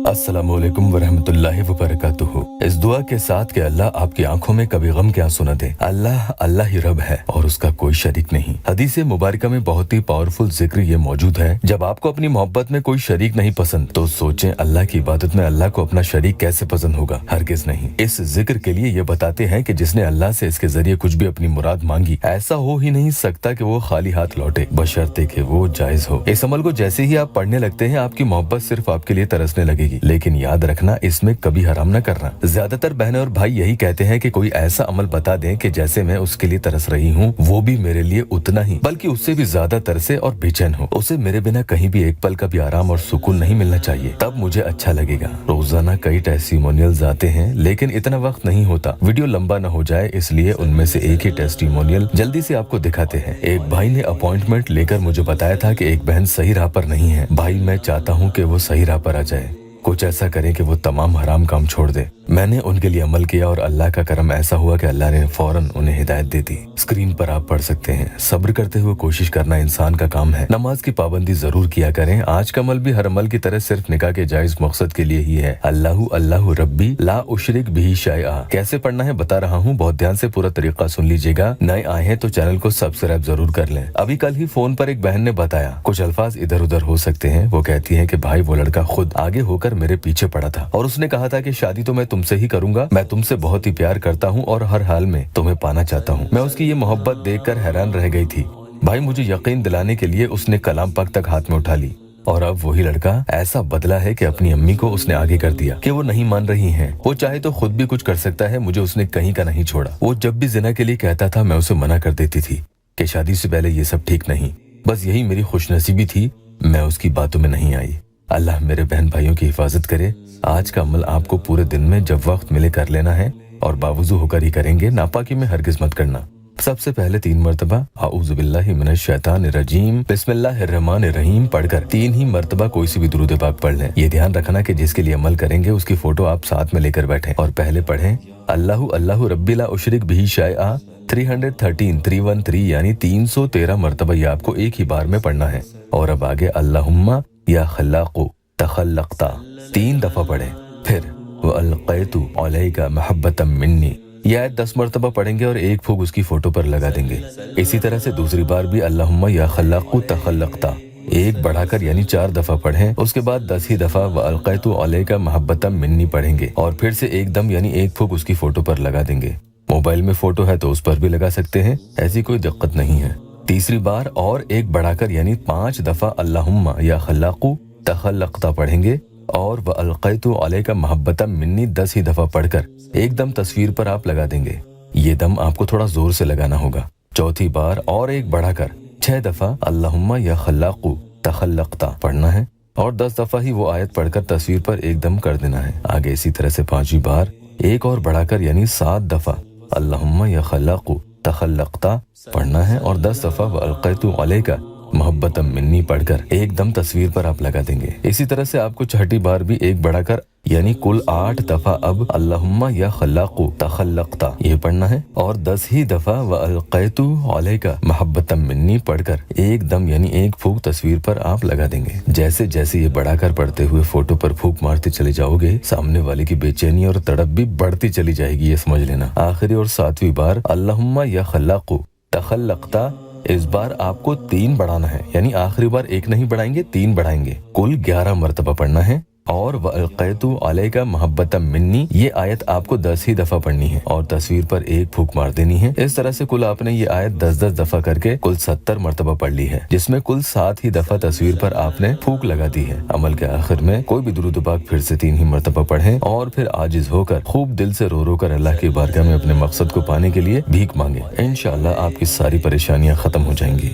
अस्सलामुअलैकुम वरहमतुल्लाहि वबरकातुहू। इस दुआ के साथ कि अल्लाह आपकी आंखों में कभी गम के आंसू न दे। अल्लाह अल्लाह ही रब है और उसका कोई शरीक नहीं। हदीस मुबारका में बहुत ही पावरफुल जिक्र ये मौजूद है। जब आपको अपनी मोहब्बत में कोई शरीक नहीं पसंद तो सोचें अल्लाह की इबादत में अल्लाह को अपना शरीक कैसे पसंद होगा। हरगिज नहीं। इस जिक्र के लिए ये बताते हैं कि जिसने अल्लाह से इसके जरिए कुछ भी अपनी मुराद मांगी, ऐसा हो ही नहीं सकता कि वो खाली हाथ लौटे, बशर्ते कि वो जायज हो। इस अमल को जैसे ही आप पढ़ने लगते हैं आपकी मोहब्बत सिर्फ आपके लिए तरसने लगेगी, लेकिन याद रखना इसमें कभी हराम न करना। ज्यादातर बहनें और भाई यही कहते हैं कि कोई ऐसा अमल बता दें कि जैसे मैं उसके लिए तरस रही हूँ वो भी मेरे लिए उतना ही बल्कि उससे भी ज्यादा तरसे और बेचैन हो। उसे मेरे बिना कहीं भी एक पल का भी आराम और सुकून नहीं मिलना चाहिए, तब मुझे अच्छा लगेगा। रोजाना कई टेस्टिमोनियल्स आते हैं लेकिन इतना वक्त नहीं होता वीडियो लंबा न हो जाए, इसलिए उनमें से एक ही टेस्टिमोनियल जल्दी से आपको दिखाते हैं। एक भाई ने अपॉइंटमेंट लेकर मुझे बताया था कि एक बहन सही राह पर नहीं है। भाई मैं चाहता हूँ कि वो सही राह पर आ जाए, कुछ ऐसा करें कि वो तमाम हराम काम छोड़ दे। मैंने उनके लिए अमल किया और अल्लाह का करम ऐसा हुआ कि अल्लाह ने फौरन उन्हें हिदायत दे दी। स्क्रीन पर आप पढ़ सकते हैं। सब्र करते हुए कोशिश करना इंसान का काम है। नमाज की पाबंदी जरूर किया करें। आज का अमल भी हर अमल की तरह सिर्फ निकाह के जायज मकसद के लिए ही है। अल्लाहु अल्लाहु रब्बी ला उशरिक बिही शैआ। कैसे पढ़ना है बता रहा हूँ, बहुत ध्यान से पूरा तरीका सुन लीजिएगा। नए आए हैं तो चैनल को सब्सक्राइब जरूर कर लें। अभी कल ही फोन पर एक बहन ने बताया, कुछ अल्फाज इधर उधर हो सकते हैं। वो कहती है कि भाई वो लड़का खुद आगे होकर मेरे पीछे पड़ा था और उसने कहा था कि शादी तो मैं तुमसे ही करूंगा, मैं तुमसे बहुत ही प्यार करता हूँ और हर हाल में तुम्हें पाना चाहता हूँ। मैं उसकी ये मोहब्बत देखकर हैरान रह गई थी। भाई मुझे यकीन दिलाने के लिए उसने कलाम पाक तक हाथ में उठा ली और अब वही लड़का ऐसा बदला है कि अपनी अम्मी को उसने आगे कर दिया कि वो नहीं मान रही हैं। वो चाहे तो खुद भी कुछ कर सकता है, मुझे उसने कहीं का नहीं छोड़ा। वो जब भी जिना के लिए कहता था मैं उसे मना कर देती थी कि शादी से पहले ये सब ठीक नहीं। बस यही मेरी खुशनसीबी थी, मैं उसकी बातों में नहीं आई। अल्लाह मेरे बहन भाइयों की हिफाजत करे। आज का अमल आपको पूरे दिन में जब वक्त मिले कर लेना है और बावजू होकर ही करेंगे, नापाकी में हरगिज मत करना। सबसे पहले 3 मरतबा आऊज़ु बिल्लाहि मिनश शैतानिर रजीम बिस्मिल्लाहिर रहमानिर रहीम पढ़कर 3 ही मरतबा कोई सी भी दुरूद पाक पढ़ लें। ये ध्यान रखना कि जिसके लिए अमल करेंगे उसकी फोटो आप साथ में लेकर बैठें और पहले पढ़ें अल्लाहु अल्लाहु रब्बी ला उशरिक बिही शैआ 313 यानी 313 मरतबा। ये आपको एक ही बार में पढ़ना है। और अब आगे अल्लाहुम्मा या खल्लाक़ु तखल्लक़ता 3 दफा पढ़ें। फिर व अलक़ैतु अलैका महब्बतम मिन्नी ये आयत 10 मरतबा पढ़ेंगे और एक फूंक उसकी फोटो पर लगा देंगे। इसी तरह से दूसरी बार भी अल्लाहुम्मा या खल्लाक़ु तखल्लक़ता एक बढ़ाकर यानी 4 दफा पढ़ें। उसके बाद 10 ही दफा व अलक़ैतु अलैका महब्बतम मिन्नी पढ़ेंगे और फिर से एकदम यानी एक फूंक उसकी फोटो पर लगा देंगे। मोबाइल में फोटो है तो उस पर भी लगा सकते हैं, ऐसी कोई दिक्कत नहीं है। तीसरी बार और एक बढ़ाकर यानी 5 दफा अल्लाहुम्मा या खल्लाक़ु तखल्लक़ता पढ़ेंगे और व अलक़ैतु अलैका महब्बतम मिन्नी 10 ही दफा पढ़कर एकदम तस्वीर पर आप लगा देंगे। ये दम आपको थोड़ा जोर से लगाना होगा। चौथी बार और एक बढ़ाकर 6 दफा अल्लाहुम्मा या खल्लाक़ु तखल्लक़ता पढ़ना है और 10 दफा ही वो आयत पढ़कर तस्वीर पर एकदम कर देना है। आगे इसी तरह से 5वीं बार एक और बढ़ाकर यानी 7 दफा अल्लाहुम्मा या खल्लाक़ु तखल्लक़ता पढ़ना है और 10 दफा व अलक़ैतु अलैका मोहब्बतम मिन्नी पढ़कर एकदम तस्वीर पर आप लगा देंगे। इसी तरह से आपको 6ठी बार भी एक बढ़ाकर यानी कुल 8 दफा अब अल्लाहुम्मा या खल्लाक़ु तखल्लक़ता ये पढ़ना है और 10 ही दफा व अलक़ैतु अलैका मोहब्बतम मिन्नी पढ़कर एकदम यानी एक फूंक तस्वीर पर आप लगा देंगे। जैसे जैसे ये बढ़ाकर पढ़ते हुए फोटो पर फूंक मारते चले जाओगे, सामने वाले की बेचैनी और तड़प भी बढ़ती चली जाएगी, ये समझ लेना। आखिरी और 7वीं बार अल्लाहुम्मा या खल्लाक़ु तखल्लक़ता इस बार आपको 3 बढ़ाना है, यानी आखिरी बार 1 नहीं बढ़ाएंगे 3 बढ़ाएंगे। कुल 11 मरतबा पढ़ना है और व अलक़ैतु अलैका महब्बतम मिन्नी ये आयत आपको 10 ही दफा पढ़नी है और तस्वीर पर एक फूंक मार देनी है। इस तरह से कुल आपने ये आयत 10-10 दफा करके कुल 70 मरतबा पढ़ ली है, जिसमें कुल 7 ही दफा तस्वीर पर आपने फूंक लगा दी है। अमल के आखिर में कोई भी दुरूद पाक फिर से 3 ही मरतबा पढ़ें और फिर आजिज होकर खूब दिल से रो रो कर अल्लाह की बारगाह में अपने मकसद को पाने के लिए भीख मांगे। इंशाअल्लाह आपकी सारी परेशानियां खत्म हो जाएंगी।